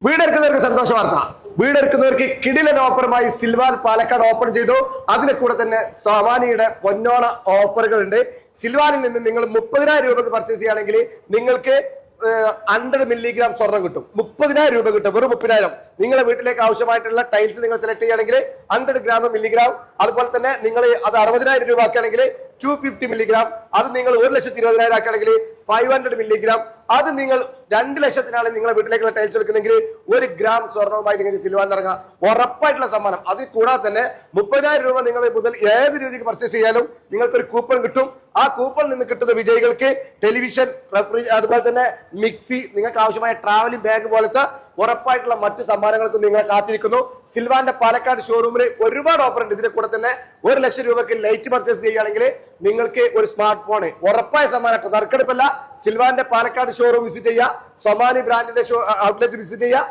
വീടെടുക്കുന്നവർക്ക് സന്തോഷ വാർത്ത. വീടെടുക്കുന്നവർക്ക് കിടിലൻ ഓഫറുമായി സിൽവാൻ പാലക്കാട് ഓപ്പൺ ചെയ്തു. അതിന് കൂടെ തന്നെ സൊമാനിയുടെ പൊന്നോണ ഓഫറുകൾ ഉണ്ട്. സിൽവാനിൽ നിന്ന് നിങ്ങൾ 30,000 രൂപക്ക് പർച്ചേസ് ചെയ്യുകയാണെങ്കിൽ നിങ്ങൾക്ക് 100 മില്ലിഗ്രാം സ്വർണം കിട്ടും. 30,000 രൂപ കിട്ടും. വെറും 30,000. നിങ്ങളുടെ വീട്ടിലേക്ക് ആവശ്യമായിട്ടുള്ള ടൈൽസ് നിങ്ങൾ സെലക്ട് ചെയ്യുകയാണെങ്കിൽ 100 ഗ്രാം മില്ലിഗ്രാം. അതുപോലെ തന്നെ നിങ്ങൾ അത് 60,000 രൂപ ആക്കുകയാണെങ്കിൽ 250 മില്ലിഗ്രാം. അത് നിങ്ങൾ 1,20,000 ആക്കുകയാണെങ്കിൽ 500 മില്ലിഗ്രാം. അത് നിങ്ങൾ 2 ലക്ഷത്തിനാണ് നിങ്ങളുടെ വീട്ടിലേക്കുള്ള ടൈൽസ് എടുക്കുന്നെങ്കിൽ 1 ഗ്രാം സ്വർണവുമായി നിങ്ങൾക്ക് സിൽവാൻ ഇറങ്ങാം. ഉറപ്പായിട്ടുള്ള സമ്മാനം. അതിൽ കൂടാതെ തന്നെ 30,000 രൂപ നിങ്ങൾ മുതൽ ഏത് രീതിക്ക് പർച്ചേസ് ചെയ്യാനും നിങ്ങൾക്കൊരു കൂപ്പൺ കിട്ടും. ആ കൂപ്പൺ നിന്ന് കിട്ടുന്ന വിജയികൾക്ക് ടെലിവിഷൻ, അതുപോലെ തന്നെ മിക്സി, നിങ്ങൾക്ക് ആവശ്യമായ ട്രാവലിംഗ് ബാഗ് പോലത്തെ ഉറപ്പായിട്ടുള്ള മറ്റു സമ്മാനങ്ങൾക്കും നിങ്ങളെ കാത്തിരിക്കുന്നു. സിൽവാന്റെ പാലക്കാട് ഷോറൂമിൽ ഒരുപാട് ഓഫർ ഉണ്ട്. ഇതിന്റെ കൂടെ തന്നെ 1 ലക്ഷം രൂപയ്ക്ക് ലൈറ്റ് പർച്ചേസ് ചെയ്യുകയാണെങ്കിൽ നിങ്ങൾക്ക് ഒരു സ്മാർട്ട് ഫോൺ ഉറപ്പായ സമ്മാനം. നറുക്കെടുപ്പല്ല. സിൽവാന്റെ പാലക്കാട് ഷോറൂം വിസിറ്റ് ചെയ്യുക. സൊമാനി ബ്രാൻഡിന്റെ ഔട്ട്ലെറ്റ് വിസിറ്റ് ചെയ്യുക.